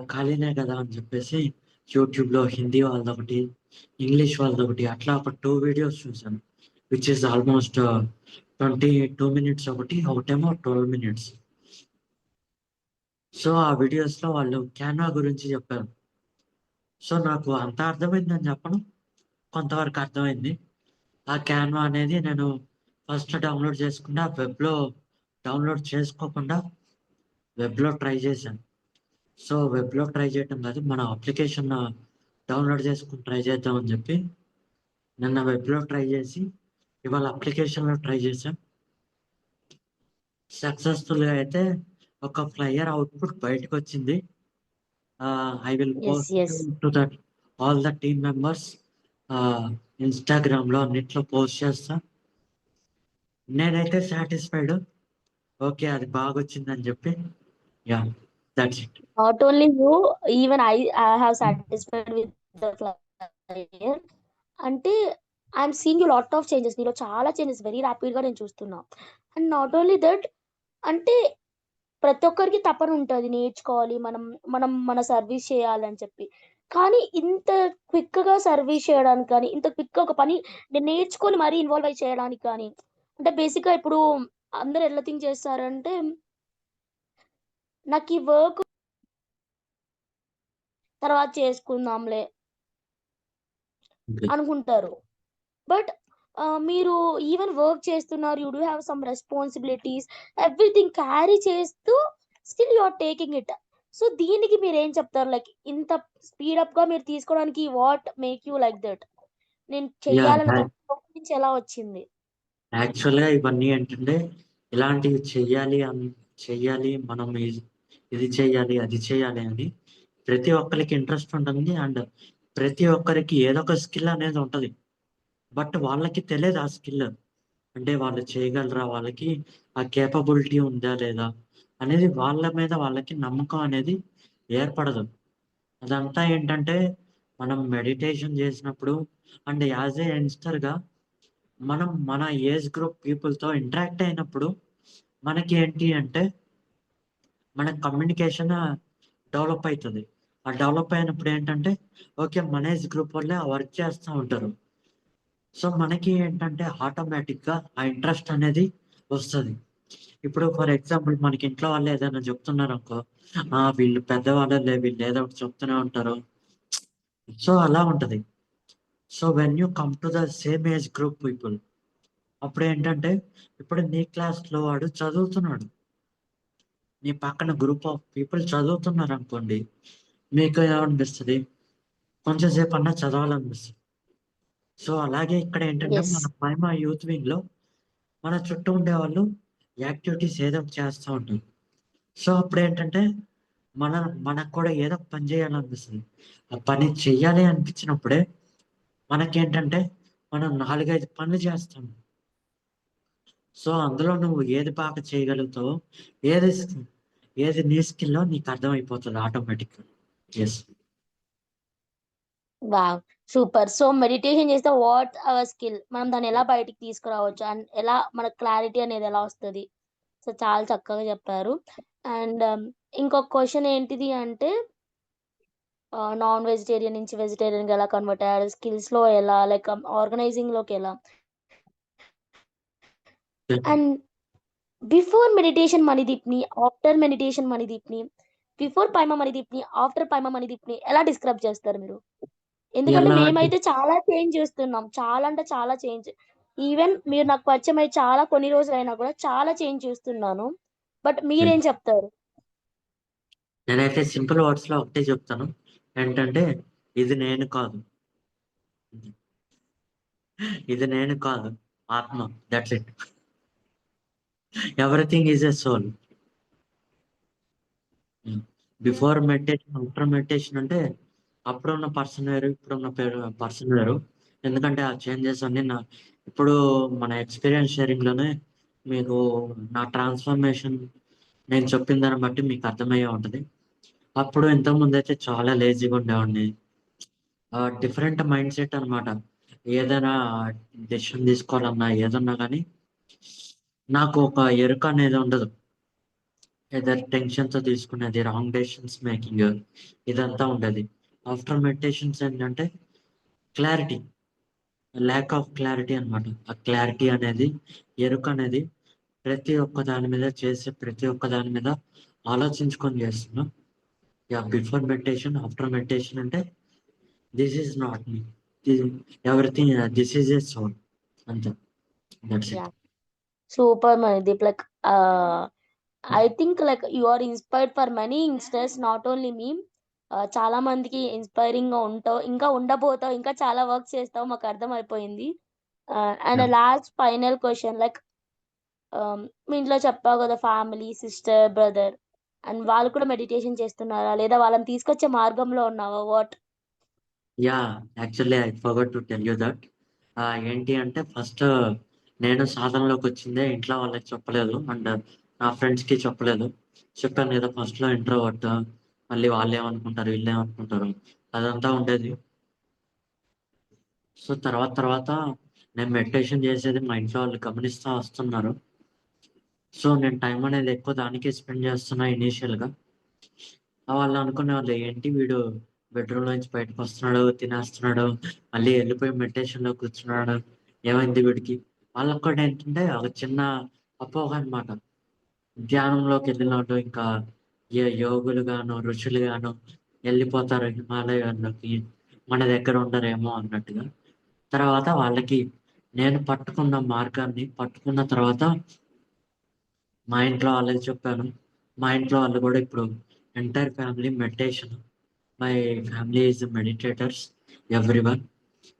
ఖాళీనే కదా అని చెప్పేసి యూట్యూబ్‌లో హిందీ వాళ్ళదొకటి, ఇంగ్లీష్ వాళ్ళదొకటి అట్లా ఒక 2 వీడియోస్ చూసాను. విచ్ ఈస్ ఆల్‌మోస్ట్ 22 మినిట్స్ ఒకటి, ఒకటేమో 12 మినిట్స్. సో, ఆ వీడియోస్‌లో వాళ్ళు క్యాన్వా గురించి చెప్పారు. సో, నాకు అంత అర్థమైందని చెప్పను. కొంతవరకు అర్థమైంది. ఆ క్యాన్వా అనేది నేను ఫస్ట్ డౌన్‌లోడ్ చేసుకున్న వెబ్‌లో డౌన్‌లోడ్ చేసుకోకుండా వెబ్‌లో ట్రై చేశాను. సో, వెబ్‌లో ట్రై చేయటం కాదు. మన అప్లికేషన్ డౌన్‌లోడ్ చేసుకొని ట్రై చేద్దాం అని చెప్పి నిన్న వెబ్‌లో ట్రై చేసి, ఇవాళ అప్లికేషన్‌లో ట్రై చేశా. సక్సెస్‌ఫుల్‌గా అయితే ఒక ఫ్లైయర్ అవుట్‌పుట్ బయటకొచ్చింది. I will yes. Post yes. To that all the team members ఇన్‌స్టాగ్రామ్‌లో అన్నిట్లో పోస్ట్ చేస్తా. నేనైతే సాటిస్ఫైడ్. ఓకే. అది బాగొచ్చిందని జెప్పి yeah! Thoughts it. Not only you, even I have satisfied with the flyer. అంటే I'm seeing a lot of changes. నీలో చాలా changes very రాపిడ్‌గా నేను చూస్తున్నా. అండ్ నాట్ ఓన్లీ దట్ అంటే ప్రతి ఒక్కరికి తపన ఉంటది. నేర్చుకోవాలి. మనం మన సర్వీస్ చేయాలని చెప్పి. కానీ ఇంత క్విక్‌గా సర్వీస్ చేయడానికి గాని, ఇంత క్విక్‌గా ఒక పని నేను నేర్చుకొని మరీ ఇన్వాల్వ్ అయ్యి చేయడానికి గాని, అంటే బేసిక్‌గా ఇప్పుడు అందరూ ఎట్లా థింక్ చేస్తారంటే, నాకీ వర్క్ తర్వాత చేసుకుందాంలే ఓకే. అనుకుంటారు. బట్ మీరు ఈవెన్ వర్క్ చేస్తున్నారు. You do have some responsibilities. Everything carry చేస్తూ still you are taking it. So, దీనికి మీరేం చెప్తారు? లైక్ ఇంత స్పీడప్‌గా మీరు తీసుకోవడానికి what make you like that? నేను యాహ్! చెయ్యాలని ఒక కోపం నుంచి ఎలా వచ్చింది? యాక్చువల్‌గా ఇవన్నీ ఏంటంటే, ఇలాంటివి చెయ్యాలి మనం ఇది చెయ్యాలి, అది చెయ్యాలి అని ప్రతి ఒక్కళ్ళకి ఇంట్రెస్ట్ ఉంటుంది. అండ్ ప్రతి ఒక్కరికి ఏదో ఒక స్కిల్ అనేది ఉంటది. బట్ వాళ్ళకి తెలీదు ఆ స్కిల్. అంటే వాళ్ళు చేయగలరా? వాళ్ళకి ఆ కేపబిలిటీ ఉందా? లేదా? అనేది వాళ్ళ మీద వాళ్ళకి నమ్మకం అనేది ఏర్పడదు. అదంతా ఏంటంటే, మనం మెడిటేషన్ చేసినప్పుడు అండ్ యాస్ ఎ యంగ్‌స్టర్‌గా మనం మన ఏజ్ గ్రూప్ పీపుల్‌తో ఇంటరాక్ట్ అయినప్పుడు మనకి ఏంటి అంటే, మన కమ్యూనికేషన్ డెవలప్ అయితది. ఆ డెవలప్ అయినప్పుడు ఏంటంటే, ఓకే. మన ఏజ్ గ్రూప్ వాళ్ళే ఆ వర్క్ చేస్తా ఉంటారు. సో, మనకి ఏంటంటే ఆటోమేటిక్‌గా ఆ ఇంట్రెస్ట్ అనేది వస్తది. ఇప్పుడు ఫర్ ఎగ్జాంపుల్ మనకి ఇంట్లో వాళ్ళు ఏదైనా చెప్తున్నారనుకో, వీళ్ళు పెద్దవాళ్ళులే వీళ్ళు ఏదో ఒకటి చెప్తూనే ఉంటారు. సో, అలా ఉంటది. So, when you come to the same age group people అప్పుడేంటంటే, ఇప్పుడు నీ క్లాస్‌లో వాడు చదువుతున్నాడు. నీ పక్కన గ్రూప్ ఆఫ్ పీపుల్ చదువుతున్నారనుకోండి. మీకు ఏమనిపిస్తది? కొంచెం సేపన్నా చదవాలనిపిస్తది. సో, అలాగే ఇక్కడేంటంటే యెస్. మన ప్రైమా యూత్ వింగ్‌లో మన చుట్టూ ఉండేవాళ్ళు యాక్టివిటీస్ ఏదో ఒకటి చేస్తా ఉంటారు. సో, అప్పుడేంటంటే మన మనకు కూడా ఏదో ఒక పని చేయాలనిపిస్తది. ఆ పని చెయ్యాలి అనిపించినప్పుడే మనకేంటంటే మనం 4, 5 పనులు చేస్తాం. సో, అందులో నువ్వు ఏది బాగా చేయగలుగుతావో, ఏది స్ ఏది నీ స్కిల్లో నీకర్థమైపోతది ఆటోమేటిక్‌గా. Yes. Wow! Super. So, meditation చేస్తే వాట్ అవర్ స్కిల్? మనం దాన్ని ఎలా బయటికి తీసుకురావచ్చు? అండ్ ఎలా మనకు క్లారిటీ అనేది ఎలా వస్తది? సో, చాలా చక్కగా చెప్పారు. అండ్ ఇంకొక క్వెషన్ ఏంటిది అంటే నాన్ వెజిటేరియన్ నుంచి వెజిటేరియన్‌గా ఎలా కన్వర్ట్ అయ్యారు? స్కిల్స్‌లో ఎలా? లైక్ ఆర్గనైజింగ్‌లోకి ఎలా? అండ్ బిఫోర్ మెడిటేషన్ మణిదీప్‌ని, ఆఫ్టర్ మెడిటేషన్ మణిదీప్‌ని, బిఫోర్ పైమ మణిదీప్‌ని, ఆఫ్టర్ పైమ మణిదీప్‌ని ఎలా డిస్క్రైబ్ చేస్తారు మీరు? ఎందుకంటే ఎలా అంటే మేమైతే చాలా చేంజ్ చూస్తున్నాం. చాలా అంటే చాలా చేంజ్. ఈవెన్ మీరు నాకు పరిచయమై చాలా కొన్ని రోజులైనా కూడా చాలా చేంజ్ చూస్తున్నాను. బట్ మీరేం చెప్తారు? నేనైతే సింపుల్ వర్డ్స్‌లో ఒకటే చెప్తాను. ఏంటంటే, ఇది నేను కాదు. ఇది నేను కాదు. ఆత్మ. That's it. Everything is a soul. Hmm. Before meditation, after meditation అంటే అప్పుడున్న పర్సన్ వేరు, ఇప్పుడున్న పర్సన్ వేరు. ఎందుకంటే ఆ చేంజెస్ అన్నీ ఇప్పుడు మన ఎక్స్‌పీరియన్స్ షేరింగ్‌లోనే మీకు నా ట్రాన్స్‌ఫర్మేషన్ నేను చెప్పిన దాన్ని బట్టి మీకు అర్థమయ్యే ఉంటది. అప్పుడు ఇంతకుముందయితే చాలా లేజీగా ఉండేవాడిని. డిఫరెంట్ మైండ్ సెట్ అనమాట. ఏదైనా డెసిషన్ తీసుకోవాలన్నా, ఏదన్నా గానీ నాకు ఒక ఎరుక అనేది ఉండదు. ఏదైనా టెన్షన్‌తో తీసుకునేది, రాంగ్ డెసిషన్స్ మేకింగ్ ఇదంతా ఉండేది. ఆఫ్టర్ మెడిటేషన్స్ ఏంటంటే క్లారిటీ, ల్యాక్ ఆఫ్ క్లారిటీ అనమాట. ఆ క్లారిటీ అనేది, ఎరుక అనేది ప్రతి ఒక్క దాని మీద చేసే ప్రతి ఒక్క దాని మీద ఆలోచించుకొని చేస్తున్నా. Yeah! Before meditation, after meditation అంటే this is not me. The everything this is a soul అంతే. That's it. Yeah! Super Manideep. Like ah, I think like you are inspired for many youngsters not only me. చాలా మందికి ఇన్‌స్పైరింగ్‌గా ఉంటావు. ఇంకా ఉండబోతావు. ఇంకా చాలా work చేస్తావు మాకర్థమైపోయింది. And yeah! Last final question like మీ ఇంట్లో చెప్పావు గదా! ఫ్యామిలీ, సిస్టర్, బ్రదర్ అండ్ వాళ్ళు కూడా మెడిటేషన్ చేస్తున్నారా? లేదా వాళ్ళని తీసుకొచ్చే మార్గంలో ఉన్నావా? What? Yeah! Actually I forgot to tell you that. ఏంటి అంటే ఫస్ట్ నేను సాధనలోకొచ్చిందే ఇంట్లో వాళ్ళకి చెప్పలేదు. అండ్ నా ఫ్రెండ్స్‌కి చెప్పలేదు. చెప్పాను గదా! ఫస్ట్‌లో ఇంట్రోవర్ట్. మళ్ళీ వాళ్ళేమనుకుంటారు, వీళ్ళేమనుకుంటారు అదంతా ఉండేది. సో, తర్వాత నేను మెడిటేషన్ చేసేది మా ఇంట్లో వాళ్ళు గమనిస్తా వస్తున్నారు. సో, నేను టైం అనేది ఎక్కువ దానికే స్పెండ్ చేస్తున్నా ఇనీషియల్‌గా. వాళ్ళు అనుకునేవాళ్ళు ఏంటి వీడు బెడ్‌రూమ్‌లో నుంచి బయటకొస్తున్నాడు, తినేస్తున్నాడు, మళ్ళీ ఎళ్ళిపోయి మెడిటేషన్‌లో కూర్చున్నాడు. ఏమైంది వీడికి? వాళ్ళొక్కటేంటంటే ఒక చిన్న అపోహ అనమాట. ధ్యానంలోకెళ్ళినోళ్ళు ఇంకా యోగులుగాను, ఋషులుగాను ఎళ్ళిపోతారు హిమాలయాల్లోకి. మన దగ్గర ఉండరేమో అన్నట్టుగా. తర్వాత వాళ్ళకి నేను పట్టుకున్న మార్గాన్ని పట్టుకున్న తర్వాత మా ఇంట్లో వాళ్ళకి చెప్పాను. మా ఇంట్లో వాళ్ళు గూడా ఇప్పుడు entire family meditation. My family is meditators everyone.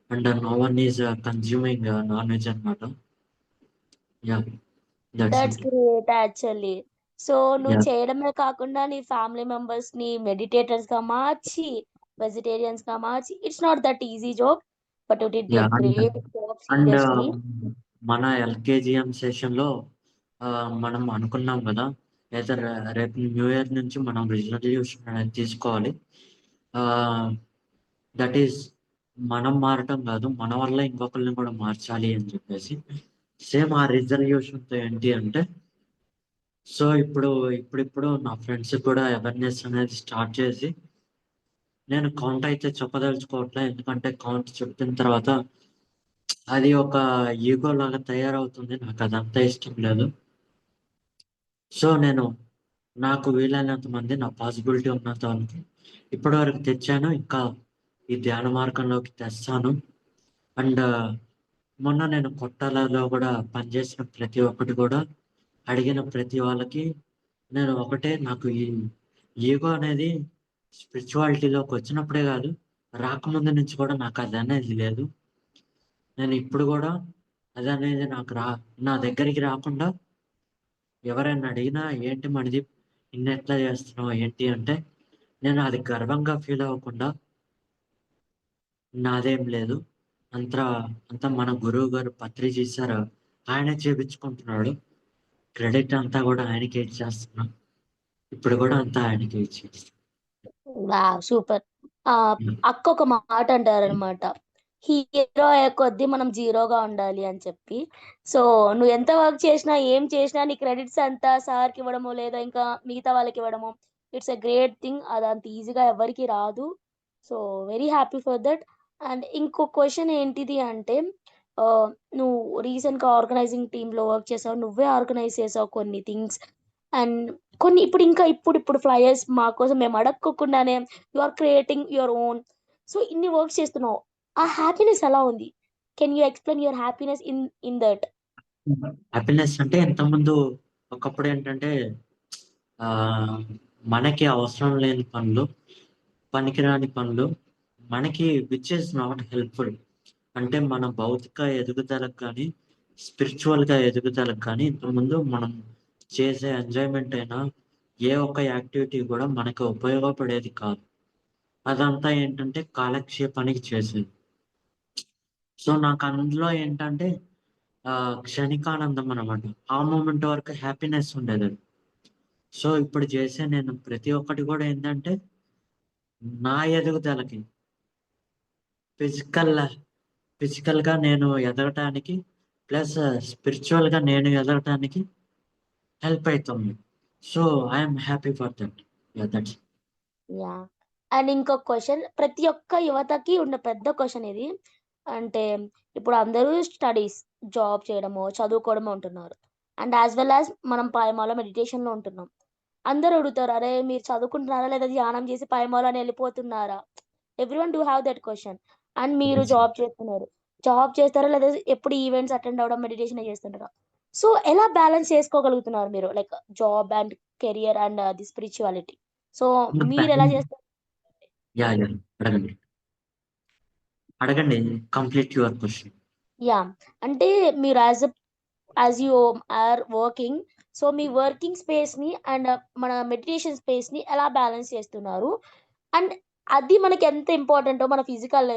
And no one is consuming non veg అన్నమాట. Yeah! That's that's it. Great actually. So, నువ్వు యాహ్! చేయడమే కాకుండా నీ ఫ్యామిలీ మెంబర్స్‌ని మెడిటేటర్స్‌గా మార్చి, వెజిటేరియన్స్‌గా మార్చి it's not that easy job. But you did a yeah! Great job and seriously. మన ఎల్‌కేజీఎం సెషన్‌లో మనం అనుకున్నాం గదా! అయితే రేపు న్యూ ఇయర్ నుంచి మనం రిజల్యూషన్ అనేది తీసుకోవాలి. ఆహ్, దట్ ఈస్ మనం మారటం గాదు. మన వల్ల ఇంకొకళ్ళని కూడా మార్చాలి అని చెప్పేసి. సేమ్ ఆ రిజల్యూషన్‌తో ఏంటి అంటే సో, ఇప్పుడిప్పుడు నా ఫ్రెండ్స్‌కి కూడా అవేర్‌నెస్ అనేది స్టార్ట్ చేసి, నేను కౌంట్ అయితే చెప్పదలుచుకోవట్లే. ఎందుకంటే కౌంట్ చెప్పిన తర్వాత అది ఒక ఈగోలాగా తయారవుతుంది. నాకదంతా ఇష్టం లేదు. సో, నేను నాకు వీలైనంత మంది నా పాసిబిలిటీ ఉన్నంత వరకు ఇప్పటివరకు తెచ్చాను. ఇంకా ఈ ధ్యాన మార్గంలోకి తెస్తాను. అండ్ మొన్న నేను కొట్టాలలో గూడా పనిచేసిన ప్రతి ఒక్కటి గూడా అడిగిన ప్రతి వాళ్ళకి నేను ఒకటే నాకు ఈ ఈగో అనేది స్పిరిచువాలిటీలోకొచ్చినప్పుడే గాదు, రాకముందు నుంచి కూడా నాకదనేది లేదు. నేను ఇప్పుడు గూడా అదనేది నాకు నా దగ్గరికి రాకుండా ఎవరైనా అడిగినా ఏంటి మనిదీప్ ఇన్నెట్లా చేస్తున్నావు ఏంటి అంటే, నేను అది గర్వంగా ఫీల్ అవ్వకుండా నాదేం లేదు. అంతా అంతా మన గురువు గారు పత్రిజీ సార్ ఆయనే చేపించుకుంటున్నాడు. క్రెడిట్ అంతా గూడా ఆయనకే ఇచ్చేస్తున్నా. ఇప్పుడు గూడా అంతా ఆయనకే ఇచ్చేస్తున్నా. వావ్! సూపర్. హ్మ్. అక్క ఒక మాట అంటారనమాట. హీరో అయ్యే కొద్దీ మనం జీరోగా ఉండాలి అని చెప్పి. సో, నువ్వు ఎంత వర్క్ చేసినా, ఏం చేసినా నీ క్రెడిట్స్ అంతా సార్‌కివ్వడమో, లేదా ఇంకా మిగతా వాళ్ళకివ్వడమో, ఇట్స్ ఎ గ్రేట్ థింగ్. అదంత ఈజీగా ఎవ్వరికీ రాదు. So, very happy for that. And ఇంకో క్వెషన్ ఏంటిది అంటే, ఆహ్, నువ్వు రీసెంట్‌గా ఆర్గనైజింగ్ టీమ్‌లో వర్క్ చేసావు. నువ్వే ఆర్గనైజ్ చేసావు కొన్ని థింగ్స్. అండ్ కొన్ని ఇప్పుడిప్పుడు ఫ్లయర్స్ మా కోసం మేము అడక్కోకుండానే you are creating your own. So, ఇన్ని వర్క్స్ చేస్తున్నావు. ఆ హ్యాపీనెస్ ఎలా ఉంది? Can you explain your happiness in that? Happiness అంటే ఇంతకుముందు ఒకప్పుడేంటంటే ఆహ్, మనకి అవసరం లేని పనులు, పనికిరాని పనులు, మనకి విచ్ ఈస్ నాట్ హెల్ప్‌ఫుల్. అంటే మన భౌతిక ఎదుగుదలకు కానీ, స్పిరిచువల్‌గా ఎదుగుదలకు కానీ ఇంతకుముందు మనం చేసే ఎంజాయ్‌మెంట్ అయినా, ఏ ఒక్క యాక్టివిటీ గూడా మనకు ఉపయోగపడేది కాదు. అదంతా ఏంటంటే కాలక్షేపానికి చేసేది. సో, నాకు అందులో ఏంటంటే క్షణికానందం అనమాట. ఆ మొమెంట్ వరకు హ్యాపీనెస్ ఉండేదది. సో, ఇప్పుడు చేసే నేను ప్రతి ఒక్కటి గూడా ఏందంటే, నా ఎదుగుదలకి ఫిజికల్ ఫిజికల్‌గా నేను ఎదగటానికి ప్లస్ స్పిరిచువల్‌గా నేను ఎదగటానికి హెల్ప్ అయితుంది. So, I am happy for that. Yeah! That's yeah! And ఇంకొక క్వెషన్ ప్రతి ఒక్క యువతకి ఉన్న పెద్ద క్వెషన్ ఇది. అంటే ఇప్పుడు అందరూ స్టడీస్, జాబ్ చేయడమో, చదువుకోవడమో ఉంటున్నారు. అండ్ యాస్ వెల్ యాస్ మనం పాయమాలో మెడిటేషన్‌లో ఉంటున్నాం. అందరూ అడుగుతారు, "అరే! మీరు చదువుకుంటున్నారా? లేదా ధ్యానం చేసి పాయమాలో అని ఎళ్ళిపోతున్నారా?" Everyone do have that question. And మీరు యెస్. జాబ్ చేస్తున్నారు. జాబ్ చేస్తారా? లేదా ఎప్పుడు ఈవెంట్స్ అటెండ్ అవ్వడం, మెడిటేషనే చేస్తుంటారా? సో, ఎలా బ్యాలెన్స్ చేసుకోగలుగుతున్నారు మీరు? Like job and career and the spirituality. So, ఇంక మీరెలా చేస్తారు? యాహ్! యాహ్! అడగండి. అడగండి. Complete your question. యాహ్! అంటే మీరు as you are working. So, మీ వర్కింగ్ స్పేస్‌ని అండ్ మన మెడిటేషన్ స్పేస్‌ని ఎలా బ్యాలెన్స్ చేస్తున్నారు? అండ్ అది మనకెంత ఇంపార్టెంటో మన ఫిజికల్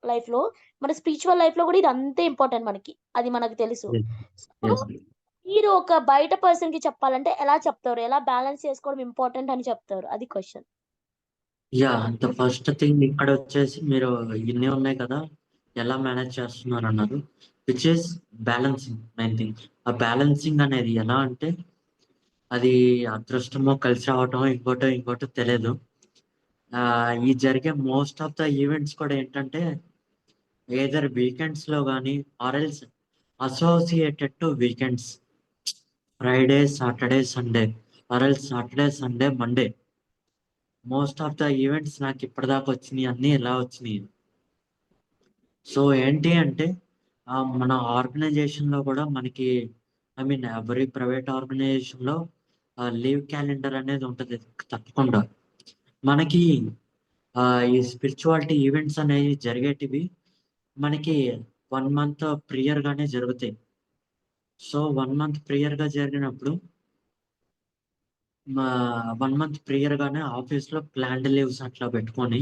లైఫ్‌లో, మన స్పిరిచువల్ లైఫ్‌లో గూడా ఇది అంతే ఇంపార్టెంట్ మనకి. అది మనకు తెలుసు. యెస్. So, yes. మీరు ఒక బయట పర్సన్‌కి చెప్పాలంటే ఎలా చెప్తారు? ఎలా బ్యాలెన్స్ చేసుకోవడం ఇంపార్టెంట్ అని చెప్తారు? అది question. Yeah! The first thing ఇక్కడొచ్చేసి మీరు ఇన్ని ఉన్నాయి కదా! ఎలా మేనేజ్ చేస్తున్నారన్నారు. Which is balancing main thing. ఆ బ్యాలన్సింగ్ అనేది ఎలా అంటే, అది అదృష్టమో, కలిసి రావటమో, ఇంకోటో తెలీదు. ఈ జరిగే మోస్ట్ ఆఫ్ ద ఈవెంట్స్ కూడా ఏంటంటే, ఎయిదర్ వీకెండ్స్‌లో గాని or else associated to weekends. Friday, Saturday, Sunday or else Saturday, Sunday, Monday. Most of the events నాకిప్పటిదాకా వచ్చినియన్నీ ఇలా వచ్చినియి. సో, ఏంటి అంటే మన ఆర్గనైజేషన్‌లో గూడా మనకి ఐ మీన్ ఎవరీ ప్రైవేట్ ఆర్గనైజేషన్‌లో లీవ్ క్యాలెండర్ అనేది ఉంటది తప్పకుండా. మనకి ఈ స్పిరిచువాలిటీ ఈవెంట్స్ అనేవి జరిగేటివి మనకి 1 మంత్ ప్రియర్‌గానే జరుగుతాయి. సో, 1 మంత్ ప్రియర్‌గా జరిగినప్పుడు మా 1 మంత్ ప్రియర్‌గానే ఆఫీస్‌లో ప్లాన్డ్ లీవ్స్ అట్లా పెట్టుకొని,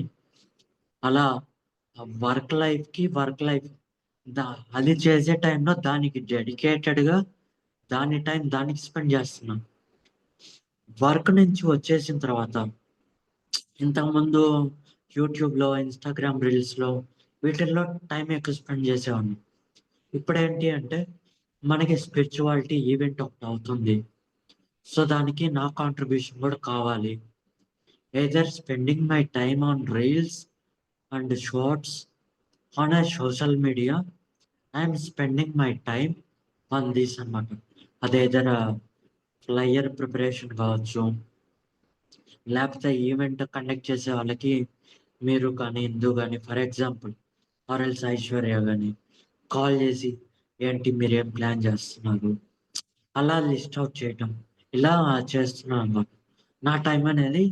అలా వర్క్ లైఫ్ దా అది చేసే టైంలో దానికి డెడికేటెడ్‌గా దాని టైం దానికి స్పెండ్ జేస్తున్నాను. వర్క్ నుంచి వచ్చేసిన తర్వాత ఇంతకుముందు యూట్యూబ్‌లో, ఇన్‌స్టాగ్రామ్ రీల్స్‌లో వీటిల్లో టైం ఎక్కువ స్పెండ్ జేసేవాడిని. ఇప్పుడేంటి అంటే మనకి స్పిరిచువాలిటీ ఈవెంట్ ఒకటవుతుంది. సో, దానికి నా కాంట్రిబ్యూషన్ గూడా కావాలి. Either spending my time on reels and shorts on a social media. I'm spending my time on this అన్నమాట. అది ఎయిదర్ ఫ్లైయర్ ప్రిపరేషన్ కావచ్చు, లేపోతే ఈవెంట్ కండక్ట్ చేసే వాళ్ళకి మీరు కానీ, ఇందు గాని for example or else Aishwarya గాని కాల్ చేసి, "ఏంటి మీరేం ప్లాన్ చేస్తున్నారు?" అలా లిస్ట్ ఔట్ చేయటం. ఇలా చేస్తున్నానన్నమాట. నా టైం అనేది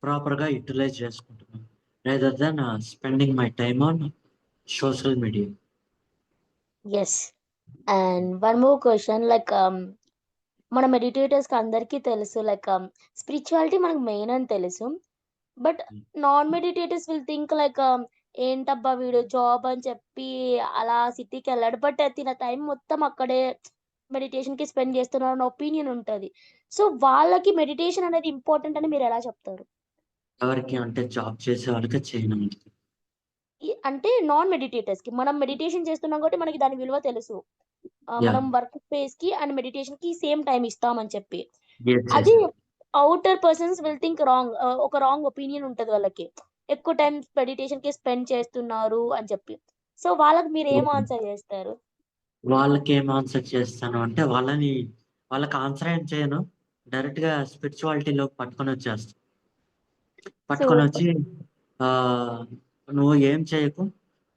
ప్రాపర్‌గా యుటిలైజ్ చేసుకుంటున్నాను. Rather than spending my time on social media. Yes. And one more question like మన మెడిటేటర్స్‌కి అందరికీ తెలుసు లైక్ స్పిరిచువాలిటీ మనకు మెయిన్ అని తెలుసు. But non meditators will think like ఏంటబ్బా వీడు జాబ్ అని చెప్పి అలా సిటీకెళ్ళాడు. బట్ తిన టైం మొత్తం అక్కడే మెడిటేషన్‌కి స్పెండ్ చేస్తున్నారన్న ఒపీనియన్ ఉంటది. సో, వాళ్ళకి మెడిటేషన్ అనేది ఇంపార్టెంట్ అని మీరెలా చెప్తారు? ఎవరికి అంటే జాబ్ చేసే వాళ్ళకి చేయను. అంటే నాన్ మెడిటేటర్స్‌కి. మనం మెడిటేషన్ చేస్తున్నాం కాబట్టి మనకి దాని విలువ తెలుసు. యాహ్! మనం వర్క్ స్పేస్‌కి అండ్ మెడిటేషన్‌కి సేమ్ టైమ్ ఇస్తామని చెప్పి. యెస్. అది yes. Outer persons will think wrong. ఒక రాంగ్ ఒపీనియన్ ఉంటది వాళ్ళకి. ఎక్కువ టైమ్ మెడిటేషన్‌కి స్పెండ్ చేస్తున్నారు అని చెప్పి. సో, వాళ్ళకి మీరేం ఓకే. ఆన్సర్ చేస్తారు? వాళ్ళకేం ఆన్సర్ చేస్తాను అంటే వాళ్ళకి ఆన్సర్ ఏం చేయను. డైరెక్ట్‌గా స్పిరిచువాలిటీలోకి పట్టుకొనొచ్చేస్తా. సూపర్. పట్టుకొనొచ్చి ఆహ్, "నువ్వు ఏం చేయకు.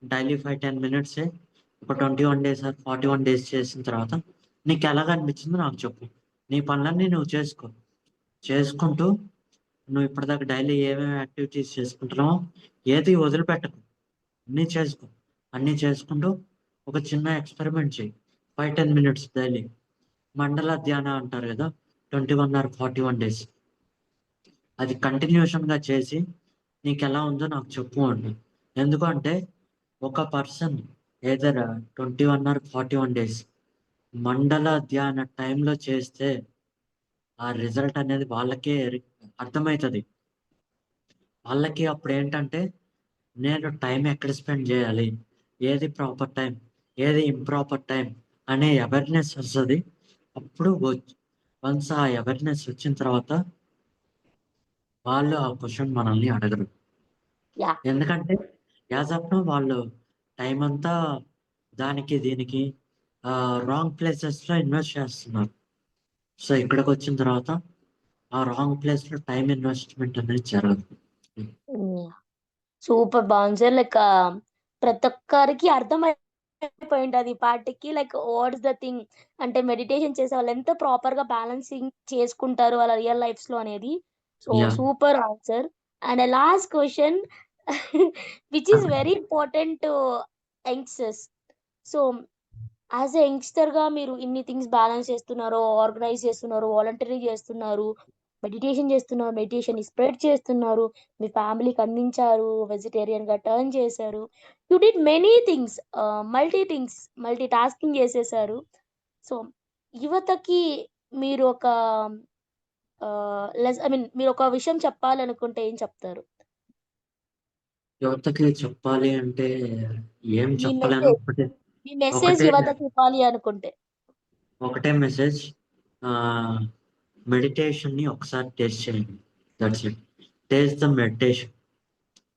డైలీ 5, 10 మినిట్స్ చెయి. ఒక 21 డేస్ ఆర్ 41 డేస్ చేసిన తర్వాత నీకెలాగ అనిపించిందో నాకు చెప్పు. నీ పనులన్నీ నువ్వు చేసుకో. చేసుకుంటూ నువ్వు ఇప్పటిదాకా డైలీ ఏమేమి యాక్టివిటీస్ చేసుకుంటున్నావో ఏది వదిలిపెట్టకు. అన్నీ చేసుకో. అన్నీ చేసుకుంటూ ఒక చిన్న ఎక్స్‌పెరిమెంట్ చెయి. 5, 10 మినిట్స్ డైలీ. మండల ధ్యాన అంటారు గదా! 21 ఆర్ 41 డేస్. అది కంటిన్యూషన్‌గా చేసి నీకెలా ఉందో నాకు చెప్పు" అన్నా. ఎందుకు అంటే ఒక పర్సన్ ఎయిదర్ 21 ఆర్ 41 డేస్ మండల ధ్యాన టైంలో చేస్తే ఆ రిజల్ట్ అనేది వాళ్ళకే అర్థమైతది. వాళ్ళకి అప్పుడేంటంటే నేను టైం ఎక్కడ స్పెండ్ జేయాలి? ఏది ప్రాపర్ టైం? ఏది ఇంప్రాపర్ టైం? అనే అవేర్‌నెస్ ఒస్తది. అప్పుడు వన్స్ ఆ అవేర్‌నెస్ ఒచ్చిన తర్వాత వాళ్ళు ఆ క్వెషన్ మనల్ని అడగరు. యాహ్! ఎందుకంటే యాస్ ఆఫ్ నౌ వాళ్ళు టైమంతా దానికి దీనికి రాంగ్ ప్లేసెస్‌లో ఇన్వెస్ట్ చేస్తున్నారు. సో, ఇక్కడికొచ్చిన తర్వాత ఆ రాంగ్ ప్లేస్‌లో టైమ్ ఇన్వెస్ట్‌మెంట్ అనేది జరగదు. హ్మ్. హ్మ్. Super answer. ప్రతి ఒక్కరికి అర్థమైపోయుంటది ఈ పాటికి. వాట్ ఇస్ ద థింగ్ అంటే మెడిటేషన్ చేసేవాళ్ళు ఎంత ప్రాపర్‌గా బ్యాలెన్సింగ్ చేసుకుంటారు వాళ్ళ రియల్ లైఫ్స్‌లో అనేది. So, yeah! Super answer. And last question which is very important to youngsters. So, as a యంగ్‌స్టర్‌గా మీరు ఇన్ని థింగ్స్ బ్యాలెన్స్ చేస్తున్నారు, ఆర్గనైజ్ చేస్తున్నారు, వాలంటీరింగ్ చేస్తున్నారు, మెడిటేషన్ చేస్తున్నారు, మెడిటేషన్‌ని స్ప్రెడ్ చేస్తున్నారు, మీ ఫ్యామిలీకి అందించారు, వెజిటేరియన్‌గా టర్న్ చేశారు. You did many things multitasking చేసేసారు. సో, యువతకి మీరు ఒక ఐ మీన్ మీరొక విషయం చెప్పాలనుకుంటే ఏం చెప్తారు? యువతకి చెప్పాలి అంటే ఏం మీ చెప్పలేను. మెసేజ్, మీ మెసేజ్ ఒకటే యువతకి ఇవ్వాలి అనుకుంటే? ఒకటే మెసేజ్ ఆహ్, మెడిటేషన్‌ని ఒకసారి టేస్ట్ చేయండి. That's it. Taste the meditation.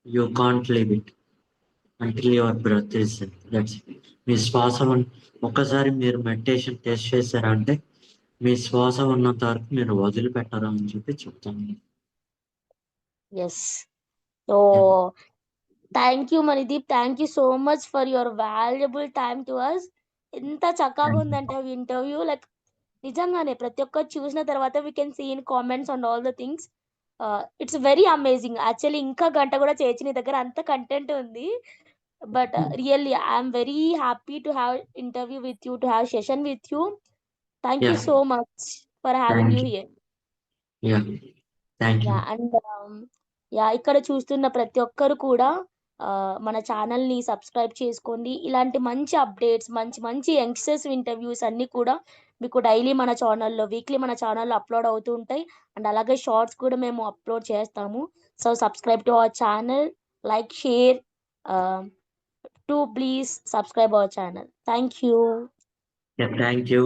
You can't leave it until your breath is that's it. మీ శ్వాస ఒక్కసారి మీరు మెడిటేషన్ టేస్ట్ చేశారంటే మీ శ్వాస ఉన్నంత వరకు మీరు వదిలిపెట్టరు అని చెప్పి చెప్తాను. Yes. So yeah! Thank you Manideep. Thank you so much for your valuable time to us. ఎంత థాంక్ యూ. చక్కగుందంటే ఇంటర్వ్యూ నిజంగానే ప్రతి ఒక్కరు చూసిన తర్వాత we can see in comments and all the things. It's very amazing. Actually ఇంకా గంట గూడా చేయొచ్చు నీ దగ్గర అంత కంటెంట్ ఉంది. But really I am very happy to have interview with you, to have session with you. Thank you yeah! So much for having thank you you. Here. Yeah! Thank you. Yeah! ఇక్కడ చూస్తున్న ప్రతి ఒక్కరు కూడా మన ఛానెల్‌ని subscribe చేసుకోండి. ఇలాంటి మంచి updates, మంచి మంచి యంగ్‌స్టర్స్ ఇంటర్వ్యూస్ అన్నీ కూడా మీకు డైలీ మన ఛానెల్‌లో, వీక్లీ మన ఛానెల్‌లో అప్‌లోడ్ అవుతూ ఉంటాయి. అండ్ అలాగే షార్ట్స్ కూడా మేము అప్‌లోడ్ చేస్తాము. So, subscribe to our channel, like, share, ah, to please subscribe our channel. Thank you. Yeah! Thank you.